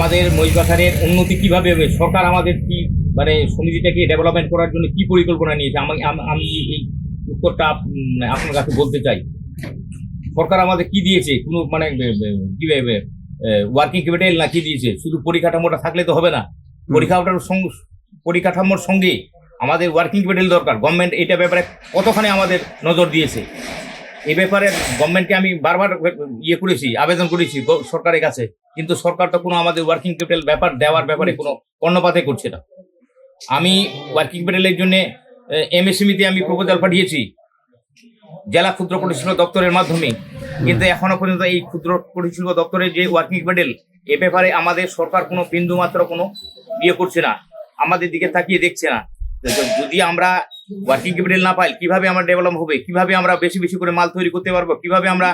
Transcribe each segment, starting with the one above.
আমাদের মহিষবাজারের উন্নতি কিভাবে হবে, সরকার আমাদের কি মানে সমিতিটাকে ডেভেলপমেন্ট করার জন্য কি পরিকল্পনা নিয়েছে, আমি এই উত্তরটা আপনার কাছে বলতে চাই। সরকার আমাদের কি দিয়েছে, কোনো মানে কি ওয়ার্কিং ক্যাপিটাল না কি দিয়েছে? শুধু পরিকাঠামোটা থাকলে তো হবে না। পরিকাঠামোর সঙ্গে আমাদের ওয়ার্কিং ক্যাপিটাল দরকার। গভর্নমেন্ট এটা ব্যাপারে কতখানি আমাদের নজর দিয়েছে এই ব্যাপারে গভর্নমেন্টকে আমি বারবার করেছি, আবেদন করেছি সরকারের কাছে, কিন্তু সরকার তো কোনো আমাদের ওয়ার্কিং ক্যাপিটাল দেওয়ার ব্যাপারে কোনো কর্ণপাতই করছে না। আমি ওয়ার্কিং ক্যাপিটালের জন্য এমএসএমইতে আমি প্রপোজাল পাঠিয়েছি জেলা ক্ষুদ্র কুটির দপ্তরের মাধ্যমে, কিন্তু এখনো পর্যন্ত এই ক্ষুদ্র কুটির শিল্প দপ্তরের যে ওয়ার্কিং ক্যাপিটাল এ ব্যাপারে আমাদের সরকার কোনো বিন্দু মাত্র কোনো করছে না, আমাদের দিকে তাকিয়ে দেখছে না। যদি আমরা ওয়ার্কিং ক্যাপিটাল না পাই, কিভাবে আমরা ডেভেলপ হবে, কিভাবে আমরা বেশি বেশি করে মাল তৈরি করতে পারবো, কিভাবে আমরা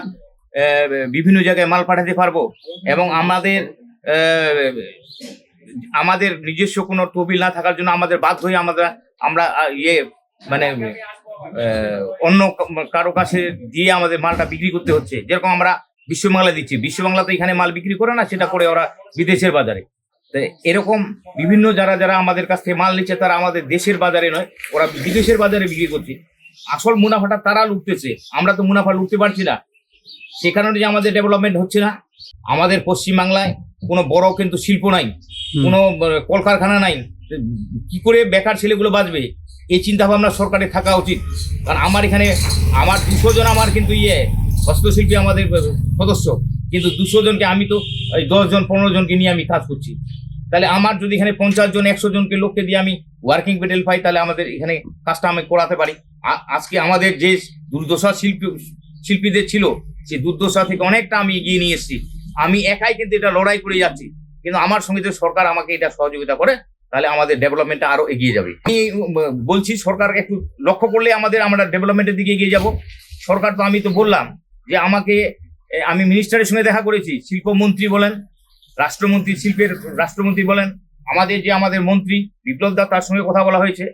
বিভিন্ন জায়গায় মাল পাঠাতে পারবো, এবং আমাদের নিজস্ব কোনো তহবিল না থাকার জন্য আমাদের বাধ্য হয়ে আমরা মানে অন্য কারো কাছে দিয়ে আমাদের মালটা বিক্রি করতে হচ্ছে। যেরকম আমরা বিশ্ববাংলা দিচ্ছি, বিশ্ববাংলা তো এখানে মাল বিক্রি করে না, সেটা করে ওরা বিদেশের বাজারে। তো এরকম বিভিন্ন যারা আমাদের কাছ থেকে মাল নিচ্ছে তারা আমাদের দেশের বাজারে নয়, ওরা বিদেশের বাজারে বিক্রি করছে। আসল মুনাফাটা তারা লুটতেছে, আমরা তো মুনাফা লুটতে পারছি না। সে কারণে যে আমাদের ডেভেলপমেন্ট হচ্ছে না। আমাদের পশ্চিমবাংলায় কোনো বড় কিন্তু শিল্প নাই, কোনো কলকারখানা নাই, কি করে বেকার ছেলেগুলো বাঁচবে এই চিন্তা ভাবনা সরকারের থাকা উচিত। কারণ আমার এখানে 200 জন আমার কিন্তু হস্তশিল্পী আমাদের সদস্য, কিন্তু 200 জনকে আমি তো 10 জন 15 জনকে নিয়ে আমি কাজ করছি। তাহলে আমার যদি এখানে 50 জন 100 জনকে লোককে দিয়ে আমি ওয়ার্কিং ক্যাপিটাল পাই, তাহলে আমাদের এখানে কাজটা আমি করাতে পারি। আজকে আমাদের যে দুর্দশা শিল্পীদের ছিল, সেই দুর্দশা থেকে অনেকটা আমি এগিয়ে নিয়ে এসেছি। আমি একাই কিন্তু এটা লড়াই করে যাচ্ছি, কিন্তু আমার সঙ্গে যদি সরকার আমাকে এটা সহযোগিতা করে তাহলে আমাদের ডেভেলপমেন্টটা আরো এগিয়ে যাবে। আমি বলছি সরকারকে একটু লক্ষ্য করলে আমরা ডেভেলপমেন্টের দিকে এগিয়ে যাব। সরকার তো আমি তো বললাম যে আমি মিনিস্টারের সঙ্গে দেখা করেছি, শিল্পমন্ত্রী বলেন, শিল্পের রাষ্ট্রমন্ত্রী বলেন, আমাদের মন্ত্রী বিপ্লব দা, তার সঙ্গে কথা বলা হয়েছে।